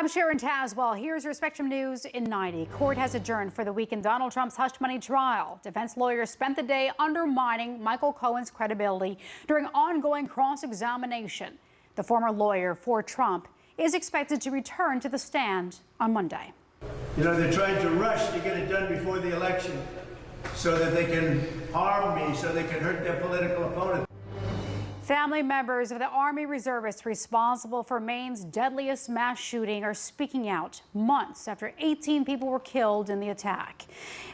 I'm Sharon Tazwell. Here's your Spectrum News in 90. Court has adjourned for the week in Donald Trump's hush money trial. Defense lawyers spent the day undermining Michael Cohen's credibility during ongoing cross-examination. The former lawyer for Trump is expected to return to the stand on Monday. You know, they're trying to rush to get it done before the election so that they can harm me, so they can hurt their political opponent. Family members of the Army reservists responsible for Maine's deadliest mass shooting are speaking out months after 18 people were killed in the attack.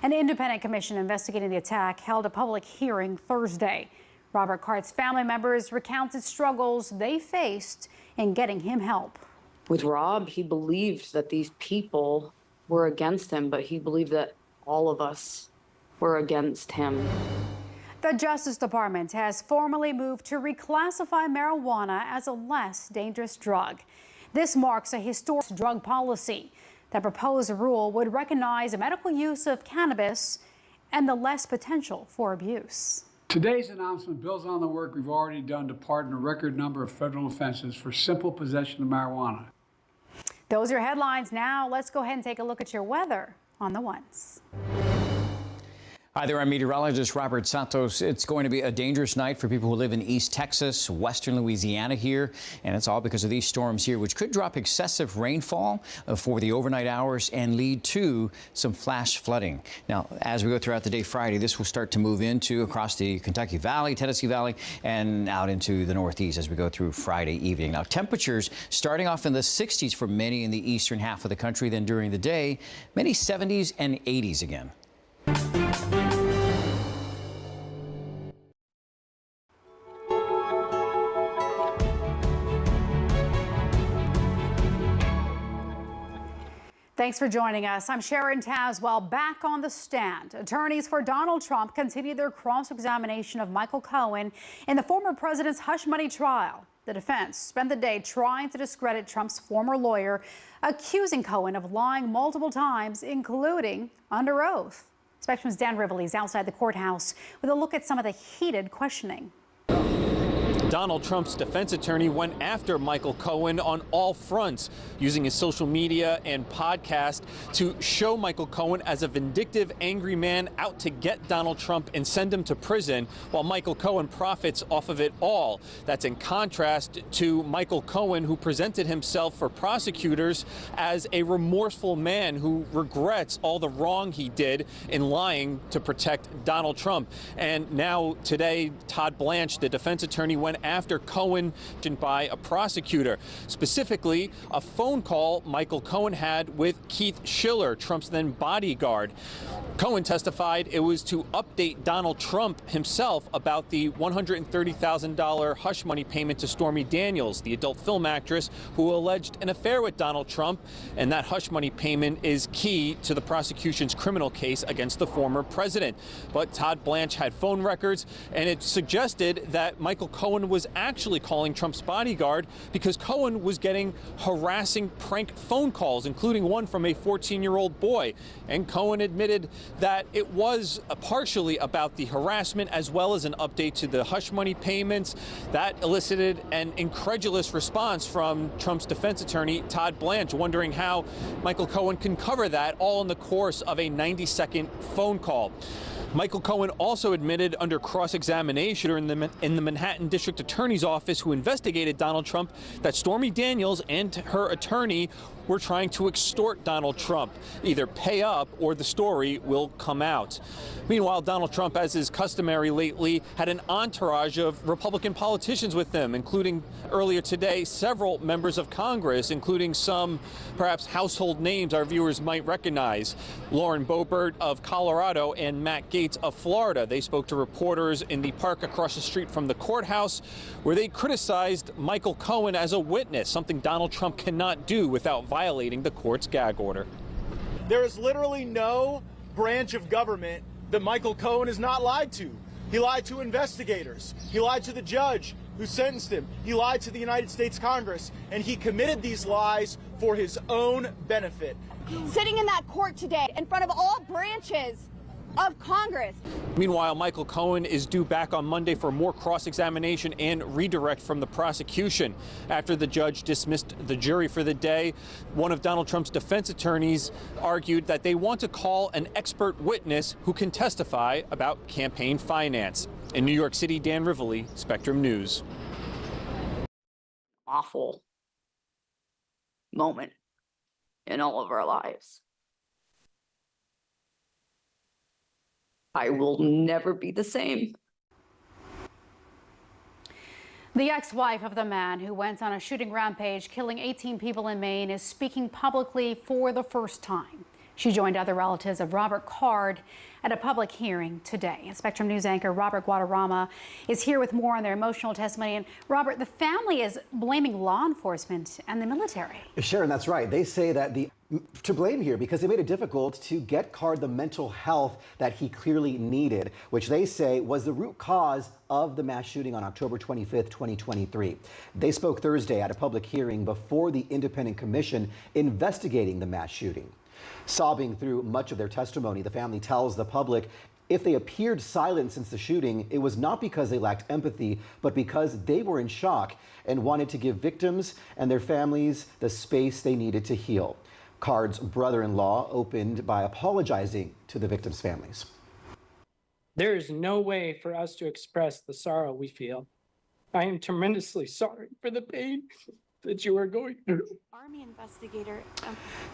An independent commission investigating the attack held a public hearing Thursday. Robert Cart's family members recounted struggles they faced in getting him help. With Rob, he believed that these people were against him, but he believed that all of us were against him. The Justice Department has formally moved to reclassify marijuana as a less dangerous drug. This marks a historic drug policy. The proposed rule would recognize medical use of cannabis and the less potential for abuse. Today's announcement builds on the work we've already done to pardon a record number of federal offenses for simple possession of marijuana. Those are your headlines. Now let's go ahead and take a look at your weather on the ones. Hi there, I'm meteorologist Robert Santos. It's going to be a dangerous night for people who live in East Texas, western Louisiana here, and it's all because of these storms here, which could drop excessive rainfall for the overnight hours and lead to some flash flooding. Now, as we go throughout the day Friday, this will start to move into across the Kentucky Valley, Tennessee Valley, and out into the Northeast as we go through Friday evening. Now, temperatures starting off in the 60s for many in the eastern half of the country, then during the day, many 70s and 80s again. Thanks for joining us. I'm Sharon Tazwell, back on the stand. Attorneys for Donald Trump continue their cross-examination of Michael Cohen in the former president's hush money trial. The defense spent the day trying to discredit Trump's former lawyer, accusing Cohen of lying multiple times, including under oath. Spectrum's Dan Rivoli is outside the courthouse with a look at some of the heated questioning. Donald Trump's defense attorney went after Michael Cohen on all fronts, using his social media and podcast to show Michael Cohen as a vindictive, angry man out to get Donald Trump and send him to prison, while Michael Cohen profits off of it all. That's in contrast to Michael Cohen, who presented himself for prosecutors as a remorseful man who regrets all the wrong he did in lying to protect Donald Trump. And now today, Todd Blanche, the defense attorney, went after Cohen by a prosecutor, specifically a phone call Michael Cohen had with Keith Schiller, Trump's then bodyguard. Cohen testified it was to update Donald Trump himself about the $130,000 hush money payment to Stormy Daniels, the adult film actress who alleged an affair with Donald Trump, and that hush money payment is key to the prosecution's criminal case against the former president. But Todd Blanche had phone records, and it suggested that Michael Cohen was actually calling Trump's bodyguard because Cohen was getting harassing prank phone calls, including one from a 14-year-old boy. And Cohen admitted that it was partially about the harassment as well as an update to the hush money payments. That elicited an incredulous response from Trump's defense attorney, Todd Blanche, wondering how Michael Cohen can cover that all in the course of a 90-second phone call. Michael Cohen also admitted under cross-examination in the Manhattan District Attorney's Office, who investigated Donald Trump, that Stormy Daniels and her attorney were trying to extort Donald Trump. Either pay up or the story will come out. Meanwhile, Donald Trump, as is customary lately, had an entourage of Republican politicians with him, including earlier today several members of Congress, including some perhaps household names our viewers might recognize. Lauren Boebert of Colorado and Matt Gaetz of Florida. They spoke to reporters in the park across the street from the courthouse, where they criticized Michael Cohen as a witness, something Donald Trump cannot do without violating the court's gag order. There is literally no branch of government that Michael Cohen has not lied to. He lied to investigators. He lied to the judge who sentenced him. He lied to the United States Congress, and he committed these lies for his own benefit. Sitting in that court today in front of all branches of Congress. Meanwhile, Michael Cohen is due back on Monday for more cross-examination and redirect from the prosecution. After the judge dismissed the jury for the day, one of Donald Trump's defense attorneys argued that they want to call an expert witness who can testify about campaign finance. In New York City, Dan Rivoli, Spectrum News. Awful moment in all of our lives. I will never be the same. The ex-wife of the man who went on a shooting rampage, killing 18 people in Maine, is speaking publicly for the first time. She joined other relatives of Robert Card at a public hearing today. Spectrum News anchor Robert Guadarrama is here with more on their emotional testimony. And Robert, the family is blaming law enforcement and the military. Sharon, that's right. They say that to blame here because they made it difficult to get Card the mental health that he clearly needed, which they say was the root cause of the mass shooting on October 25th, 2023. They spoke Thursday at a public hearing before the independent commission investigating the mass shooting. Sobbing through much of their testimony, the family tells the public if they appeared silent since the shooting, it was not because they lacked empathy, but because they were in shock and wanted to give victims and their families the space they needed to heal. Card's brother-in-law opened by apologizing to the victims' families. There is no way for us to express the sorrow we feel. I am tremendously sorry for the pain that you are going through. Army investigator.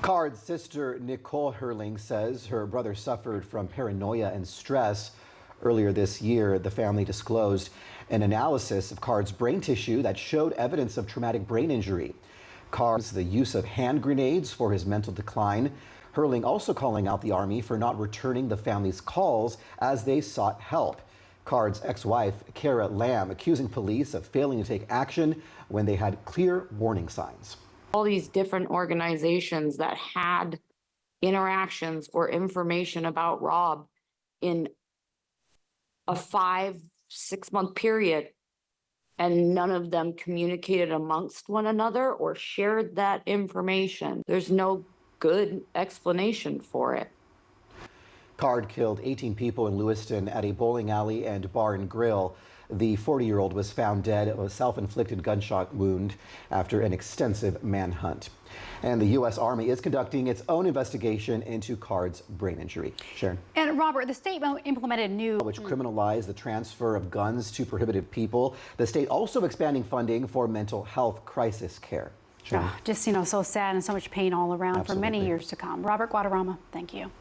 Card's sister, Nicole Herling, says her brother suffered from paranoia and stress. Earlier this year, the family disclosed an analysis of Card's brain tissue that showed evidence of traumatic brain injury. Card's the use of hand grenades for his mental decline. Herling also calling out the Army for not returning the family's calls as they sought help. Card's ex-wife, Kara Lamb, accusing police of failing to take action when they had clear warning signs. All these different organizations that had interactions or information about Rob in a 5-6 month period, and none of them communicated amongst one another or shared that information. There's no good explanation for it. Card killed 18 people in Lewiston at a bowling alley and bar and grill. The 40-year-old was found dead of a self-inflicted gunshot wound after an extensive manhunt. And the U.S. Army is conducting its own investigation into Card's brain injury. Sharon. And Robert, the state implemented new... which criminalized the transfer of guns to prohibited people. The state also expanding funding for mental health crisis care. Just, so sad and so much pain all around. Absolutely. For many years to come. Robert Guadarrama, thank you.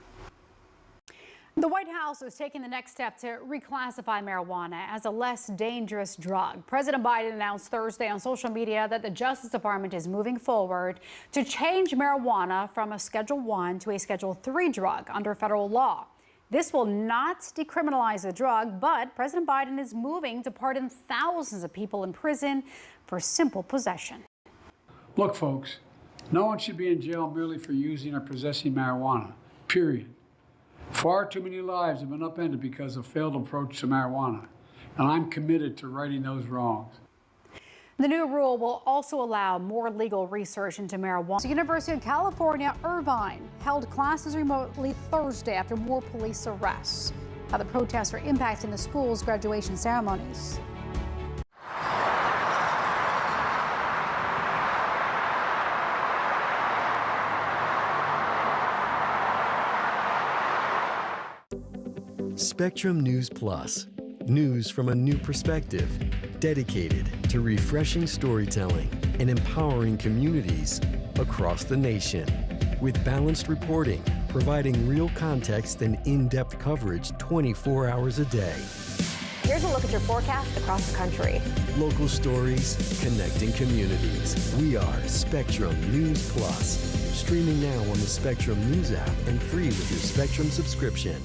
The White House is taking the next step to reclassify marijuana as a less dangerous drug. President Biden announced Thursday on social media that the Justice Department is moving forward to change marijuana from a Schedule I to a Schedule III drug under federal law. This will not decriminalize the drug, but President Biden is moving to pardon thousands of people in prison for simple possession. Look, folks, no one should be in jail merely for using or possessing marijuana, period. Far too many lives have been upended because of failed approach to marijuana, and I'm committed to righting those wrongs. The new rule will also allow more legal research into marijuana. The University of California, Irvine held classes remotely Thursday after more police arrests. How the protests are impacting the school's graduation ceremonies. Spectrum News Plus, news from a new perspective, dedicated to refreshing storytelling and empowering communities across the nation. With balanced reporting, providing real context and in-depth coverage 24 hours a day. Here's a look at your forecast across the country. Local stories, connecting communities. We are Spectrum News Plus. Streaming now on the Spectrum News app and free with your Spectrum subscription.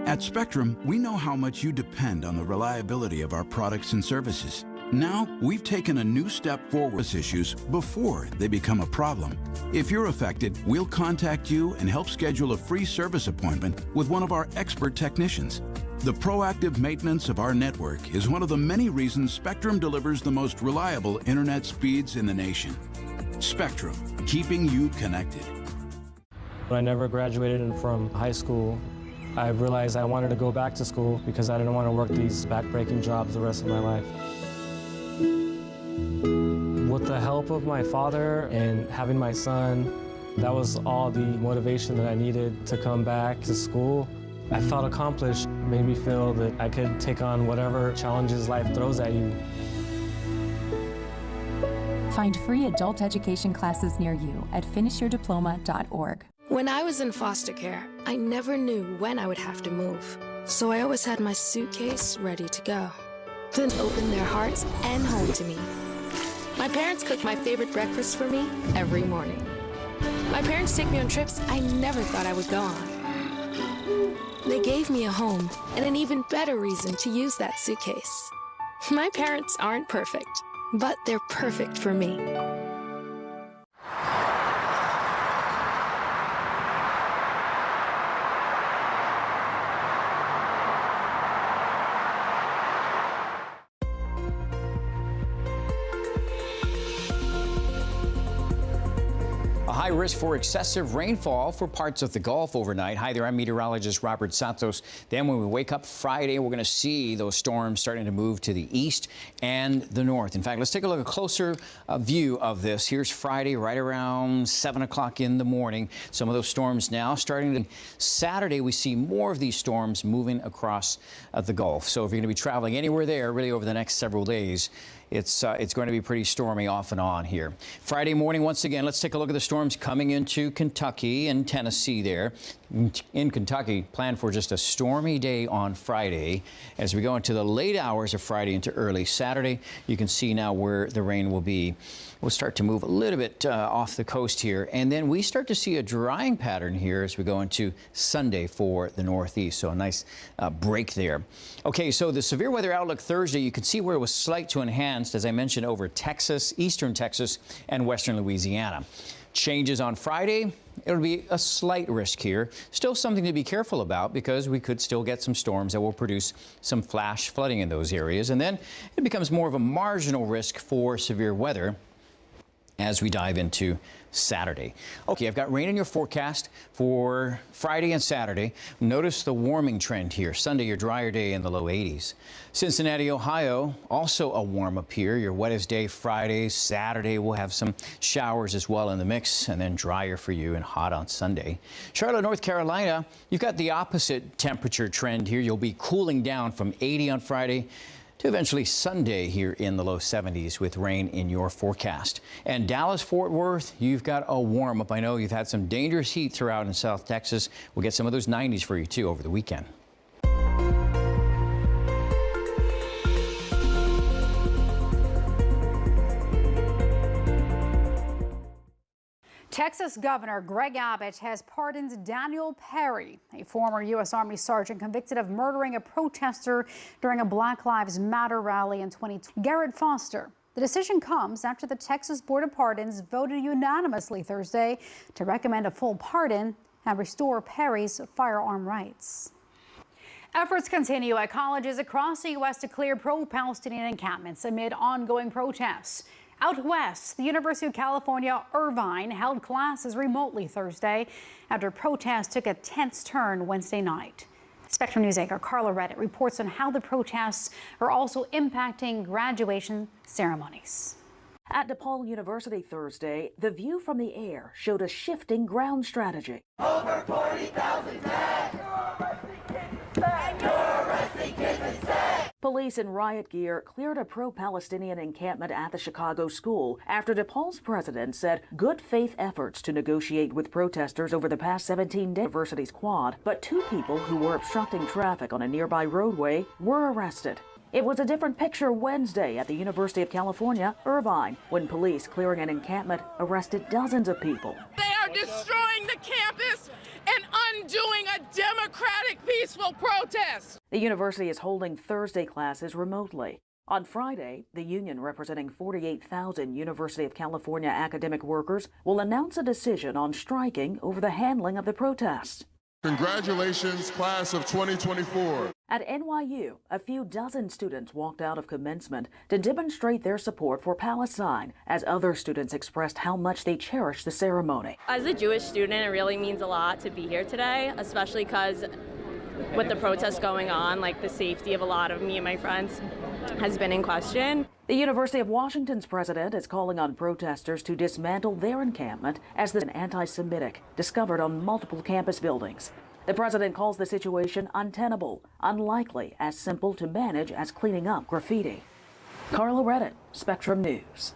At Spectrum, we know how much you depend on the reliability of our products and services. Now, we've taken a new step forward with issues before they become a problem. If you're affected, we'll contact you and help schedule a free service appointment with one of our expert technicians. The proactive maintenance of our network is one of the many reasons Spectrum delivers the most reliable internet speeds in the nation. Spectrum, keeping you connected. I never graduated from high school. I realized I wanted to go back to school because I didn't want to work these back-breaking jobs the rest of my life. With the help of my father and having my son, that was all the motivation that I needed to come back to school. I felt accomplished, made me feel that I could take on whatever challenges life throws at you. Find free adult education classes near you at finishyourdiploma.org. When I was in foster care, I never knew when I would have to move. So I always had my suitcase ready to go. Then opened their hearts and home to me. My parents cook my favorite breakfast for me every morning. My parents take me on trips I never thought I would go on. They gave me a home and an even better reason to use that suitcase. My parents aren't perfect, but they're perfect for me. A high risk for excessive rainfall for parts of the Gulf overnight. Hi there, I'm meteorologist Robert Santos. Then when we wake up Friday, we're going to see those storms starting to move to the east and the north. In fact, let's take a look at a closer view of this. Here's Friday right around 7 o'clock in the morning. Some of those storms now starting to. Saturday, we see more of these storms moving across the Gulf. So if you're going to be traveling anywhere there really over the next several days, it's going to be pretty stormy off and on here. Friday morning, once again, let's take a look at the storms coming into Kentucky and Tennessee there. In Kentucky, plan for just a stormy day on Friday. As we go into the late hours of Friday into early Saturday, you can see now where the rain will be. We'll start to move a little bit off the coast here, and then we start to see a drying pattern here as we go into Sunday for the Northeast. So a nice break there. Okay, so the severe weather outlook Thursday, you can see where it was slight to enhanced, as I mentioned, over Texas, eastern Texas, and western Louisiana. Changes on Friday, it'll be a slight risk here. Still something to be careful about because we could still get some storms that will produce some flash flooding in those areas. And then it becomes more of a marginal risk for severe weather as we dive into Saturday. Okay, I've got rain in your forecast for Friday and Saturday. Notice the warming trend here. Sunday, your drier day in the low 80s. Cincinnati, Ohio, also a warm up here. Your wettest day Friday. Saturday, we'll have some showers as well in the mix, and then drier for you and hot on Sunday. Charlotte, North Carolina, you've got the opposite temperature trend here. You'll be cooling down from 80 on Friday to eventually Sunday here in the low 70s with rain in your forecast. And Dallas, Fort Worth, you've got a warm up. I know you've had some dangerous heat throughout in South Texas. We'll get some of those 90s for you too over the weekend. Texas Governor Greg Abbott has pardoned Daniel Perry, a former U.S. Army sergeant convicted of murdering a protester during a Black Lives Matter rally in 2020. Garrett Foster. The decision comes after the Texas Board of Pardons voted unanimously Thursday to recommend a full pardon and restore Perry's firearm rights. Efforts continue at colleges across the U.S. to clear pro-Palestinian encampments amid ongoing protests. Out west, the University of California, Irvine held classes remotely Thursday after protests took a tense turn Wednesday night. Spectrum News anchor Carla Redditt reports on how the protests are also impacting graduation ceremonies. At DePaul University Thursday, the view from the air showed a shifting ground strategy. Over 40,000 dead! You're arresting kids instead! Police in riot gear cleared a pro-Palestinian encampment at the Chicago school after DePaul's president said good faith efforts to negotiate with protesters over the past 17 days. University's quad, but two people who were obstructing traffic on a nearby roadway were arrested. It was a different picture Wednesday at the University of California, Irvine, when police clearing an encampment arrested dozens of people. They are destroying the campus and undoing a democratic, peaceful protest. The university is holding Thursday classes remotely. On Friday, the union representing 48,000 University of California academic workers will announce a decision on striking over the handling of the protests. Congratulations, class of 2024. At NYU, a few dozen students walked out of commencement to demonstrate their support for Palestine, as other students expressed how much they cherish the ceremony. As a Jewish student, it really means a lot to be here today, especially because with the protests going on, like the safety of a lot of me and my friends has been in question. The University of Washington's president is calling on protesters to dismantle their encampment as the anti-Semitic discovered on multiple campus buildings. The president calls the situation untenable, unlikely, as simple to manage as cleaning up graffiti. Carla Reddit, Spectrum News.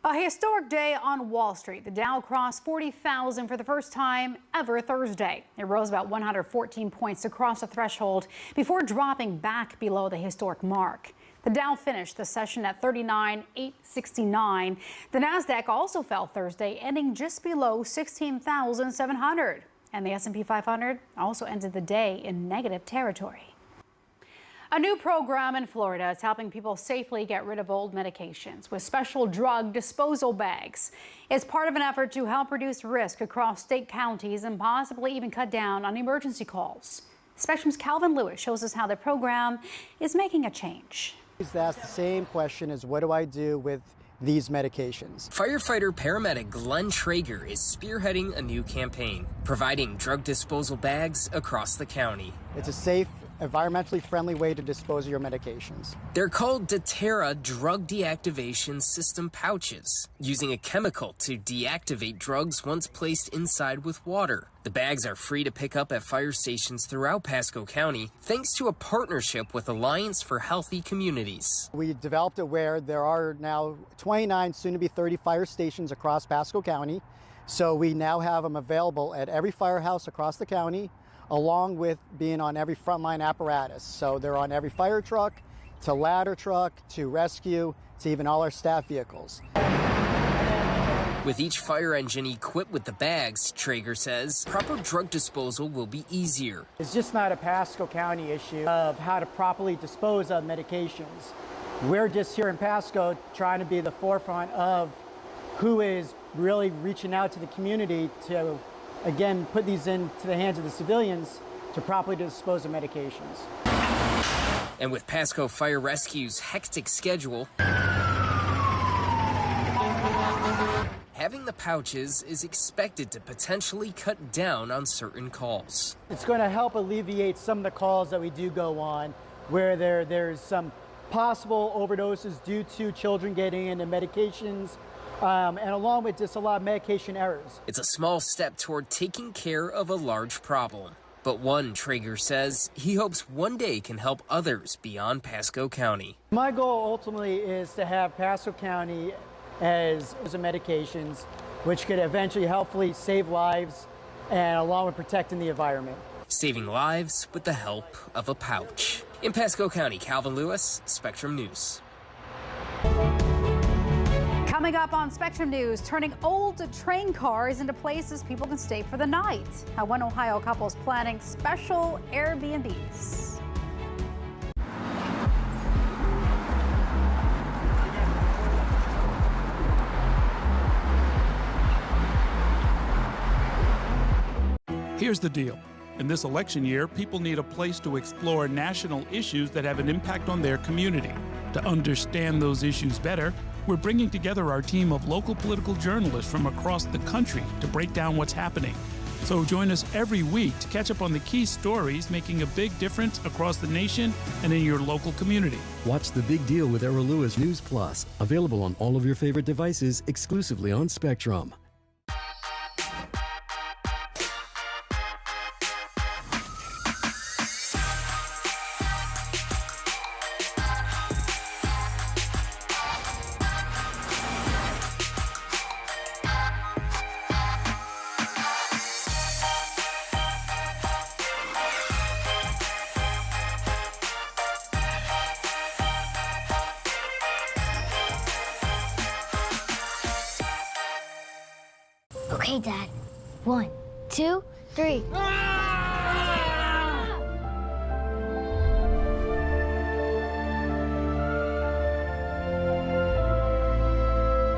A historic day on Wall Street. The Dow crossed 40,000 for the first time ever Thursday. It rose about 114 points across the threshold before dropping back below the historic mark. The Dow finished the session at 39,869. The Nasdaq also fell Thursday, ending just below 16,700. And the S&P 500 also ended the day in negative territory. A new program in Florida is helping people safely get rid of old medications with special drug disposal bags. It's part of an effort to help reduce risk across state counties and possibly even cut down on emergency calls. Spectrum's Calvin Lewis shows us how the program is making a change. He's asked the same question as what do I do with these medications? Firefighter paramedic Glenn Traeger is spearheading a new campaign, providing drug disposal bags across the county. It's a safe, environmentally friendly way to dispose of your medications. They're called Deterra Drug Deactivation System pouches, using a chemical to deactivate drugs once placed inside with water. The bags are free to pick up at fire stations throughout Pasco County, thanks to a partnership with Alliance for Healthy Communities. We developed it where there are now 29, soon to be 30 fire stations across Pasco County. So we now have them available at every firehouse across the county, along with being on every frontline apparatus. So they're on every fire truck, to ladder truck, to rescue, to even all our staff vehicles. With each fire engine equipped with the bags, Traeger says, proper drug disposal will be easier. It's just not a Pasco County issue of how to properly dispose of medications. We're just here in Pasco trying to be the forefront of who is really reaching out to the community to again, put these into the hands of the civilians to properly dispose of medications. And with Pasco Fire Rescue's hectic schedule, having the pouches is expected to potentially cut down on certain calls. It's going to help alleviate some of the calls that we do go on where there's some possible overdoses due to children getting into medications, and along with just a lot of medication errors. It's a small step toward taking care of a large problem, but one, Traeger says, he hopes one day can help others beyond Pasco County. My goal ultimately is to have Pasco County as medications, which could eventually helpfully save lives and along with protecting the environment. Saving lives with the help of a pouch. In Pasco County, Calvin Lewis, Spectrum News. Coming up on Spectrum News, turning old train cars into places people can stay for the night. How one Ohio couple is planning special Airbnbs. Here's the deal. In this election year, people need a place to explore national issues that have an impact on their community. To understand those issues better, we're bringing together our team of local political journalists from across the country to break down what's happening. So join us every week to catch up on the key stories making a big difference across the nation and in your local community. Watch The Big Deal with Errol Lewis News Plus, available on all of your favorite devices exclusively on Spectrum. Okay, Dad. 1, 2, 3.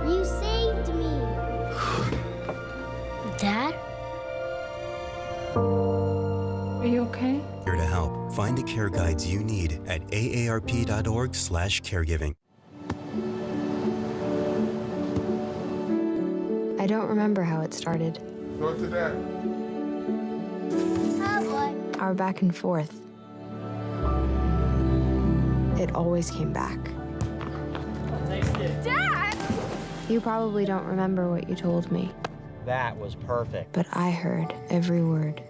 You saved me. Dad? Are you okay? Here to help. Find the care guides you need at aarp.org/caregiving. I don't remember how it started. Go to that. our back and forth, it always came back. Dad! You probably don't remember what you told me, That was perfect. but I heard every word.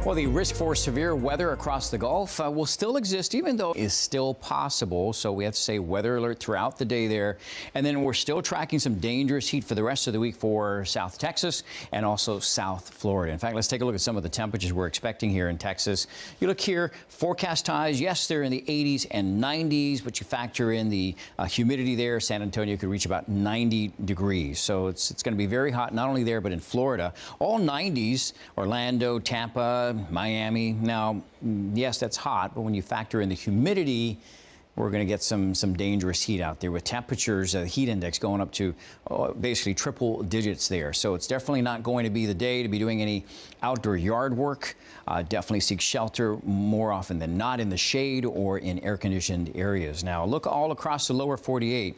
Well, the risk for severe weather across the Gulf will still exist, even though it is still possible. So we have to say weather alert throughout the day there. And then we're still tracking some dangerous heat for the rest of the week for South Texas and also South Florida. In fact, let's take a look at some of the temperatures we're expecting here in Texas. You look here, forecast highs, yes, they're in the 80s and 90s, but you factor in the humidity there. San Antonio could reach about 90 degrees. So it's going to be very hot, not only there, but in Florida. All 90s, Orlando, Tampa, Miami. Now, yes, that's hot, but when you factor in the humidity, we're going to get some dangerous heat out there with temperatures, heat index going up to basically triple digits there. So it's definitely not going to be the day to be doing any outdoor yard work. Definitely seek shelter more often than not in the shade or in air-conditioned areas. Now, look all across the lower 48.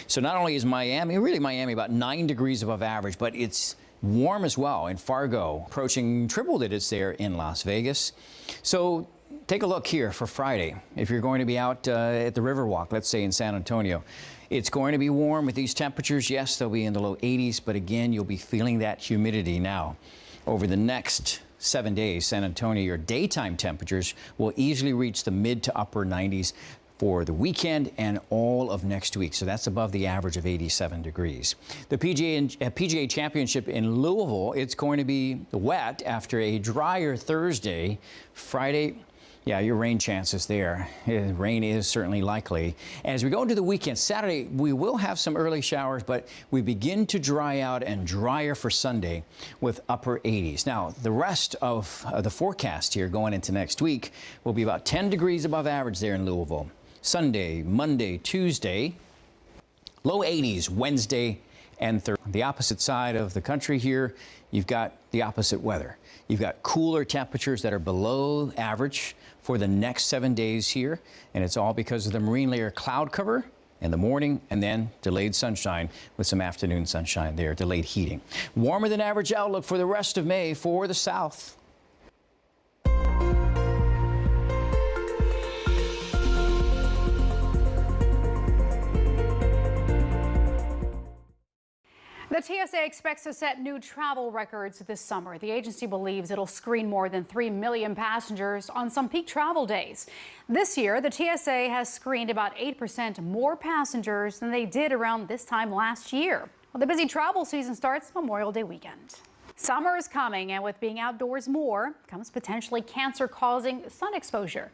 So not only is Miami about 9 degrees above average, but it's warm as well in Fargo, approaching triple digits there in Las Vegas. So take a look here for Friday. If you're going to be out at the Riverwalk, let's say in San Antonio, it's going to be warm with these temperatures. Yes, they'll be in the low 80s, but again, you'll be feeling that humidity now. Over the next 7 days, San Antonio, your daytime temperatures will easily reach the mid to upper 90s for the weekend and all of next week. So that's above the average of 87 degrees. The PGA Championship in Louisville, it's going to be wet after a drier Thursday. Friday, yeah, your rain chances there. Rain is certainly likely. As we go into the weekend, Saturday, we will have some early showers, but we begin to dry out and drier for Sunday with upper 80s. Now, the rest of the forecast here going into next week will be about 10 degrees above average there in Louisville. Sunday, Monday, Tuesday, low 80s Wednesday and Thursday. The opposite side of the country here, you've got the opposite weather. You've got cooler temperatures that are below average for the next 7 days here, and it's all because of the marine layer cloud cover in the morning and then delayed sunshine with some afternoon sunshine there, delayed heating. Warmer than average outlook for the rest of May for the South. The TSA expects to set new travel records this summer. The agency believes it'll screen more than 3 million passengers on some peak travel days. This year, the TSA has screened about 8% more passengers than they did around this time last year. Well, the busy travel season starts Memorial Day weekend. Summer is coming, and with being outdoors more comes potentially cancer-causing sun exposure.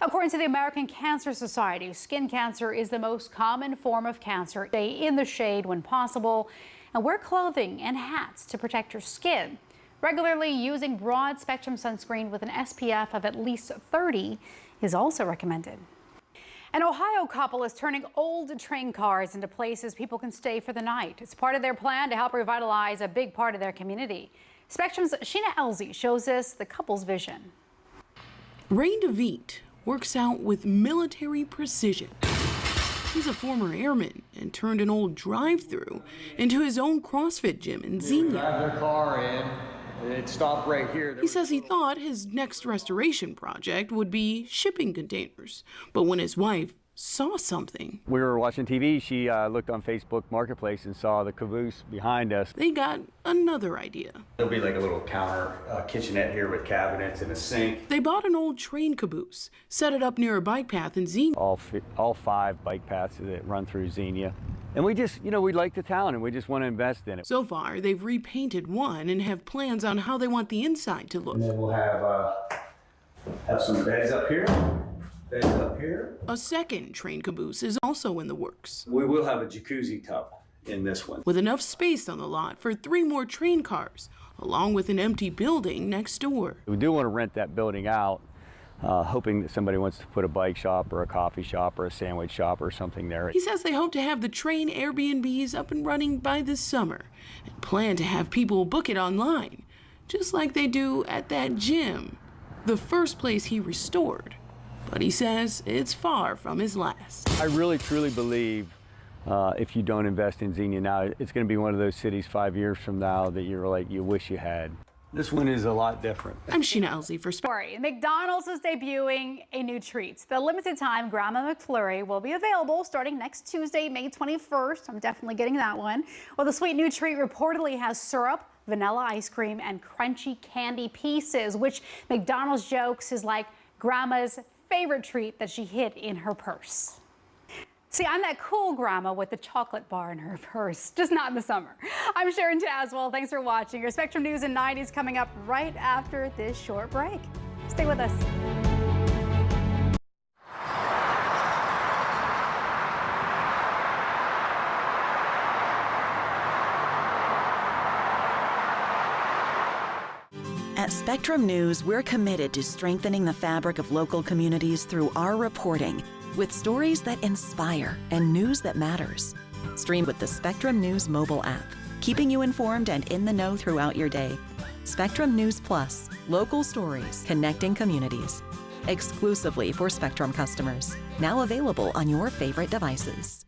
According to the American Cancer Society, skin cancer is the most common form of cancer. Stay in the shade when possible and wear clothing and hats to protect your skin. Regularly using broad-spectrum sunscreen with an SPF of at least 30 is also recommended. An Ohio couple is turning old train cars into places people can stay for the night. It's part of their plan to help revitalize a big part of their community. Spectrum's Sheena Elzy shows us the couple's vision. Ray DeVete works out with military precision. He's a former airman and turned an old drive-through into his own CrossFit gym in Xenia. Drive their car in, it stopped right here. He says he thought his next restoration project would be shipping containers, but when his wife saw something. We were watching TV, she looked on Facebook Marketplace and saw the caboose behind us. They got another idea. There'll be like a little counter kitchenette here with cabinets and a sink. They bought an old train caboose, set it up near a bike path in Xenia. All 5 bike paths that run through Xenia. And we just, we like the town and we just want to invest in it. So far, they've repainted one and have plans on how they want the inside to look. And then we'll have some beds up here. Up here. A second train caboose is also in the works. We will have a jacuzzi tub in this one. With enough space on the lot for 3 more train cars, along with an empty building next door. We do want to rent that building out hoping that somebody wants to put a bike shop or a coffee shop or a sandwich shop or something there. He says they hope to have the train Airbnbs up and running by this summer and plan to have people book it online, just like they do at that gym, the first place he restored. But he says it's far from his last. I really, truly believe if you don't invest in Xenia now, it's going to be one of those cities 5 years from now that you're like, you wish you had. This one is a lot different. I'm Sheena Elsie for Story. McDonald's is debuting a new treat. The limited time Grandma McFlurry will be available starting next Tuesday, May 21st. I'm definitely getting that one. Well, the sweet new treat reportedly has syrup, vanilla ice cream, and crunchy candy pieces, which McDonald's jokes is like Grandma's favorite treat that she hid in her purse. See, I'm that cool grandma with the chocolate bar in her purse, just not in the summer. I'm Sharon Tazwell. Thanks for watching. Your Spectrum News in 90 is coming up right after this short break. Stay with us. At Spectrum News, we're committed to strengthening the fabric of local communities through our reporting, with stories that inspire and news that matters. Stream with the Spectrum News mobile app, keeping you informed and in the know throughout your day. Spectrum News Plus, local stories connecting communities. Exclusively for Spectrum customers. Now available on your favorite devices.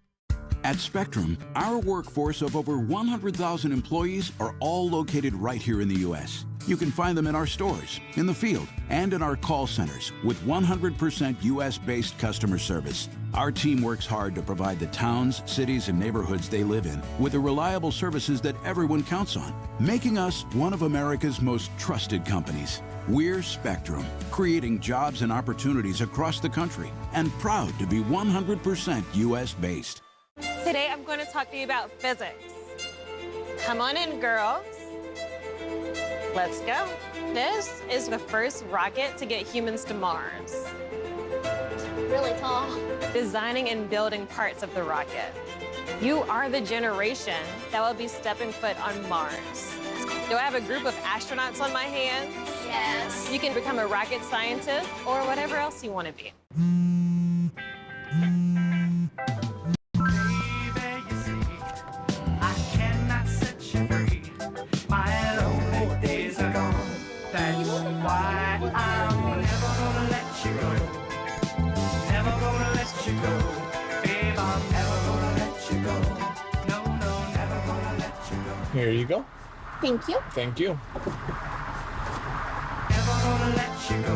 At Spectrum, our workforce of over 100,000 employees are all located right here in the U.S. You can find them in our stores, in the field, and in our call centers with 100% U.S.-based customer service. Our team works hard to provide the towns, cities, and neighborhoods they live in with the reliable services that everyone counts on, making us one of America's most trusted companies. We're Spectrum, creating jobs and opportunities across the country, and proud to be 100% U.S.-based. Today I'm going to talk to you about physics. Come on in, girls. Let's go. This is the first rocket to get humans to Mars. Really tall. Designing and building parts of the rocket. You are the generation that will be stepping foot on Mars. Do I have a group of astronauts on my hands? Yes. You can become a rocket scientist or whatever else you want to be. Here you go. Thank you. Thank you. Never gonna let you go.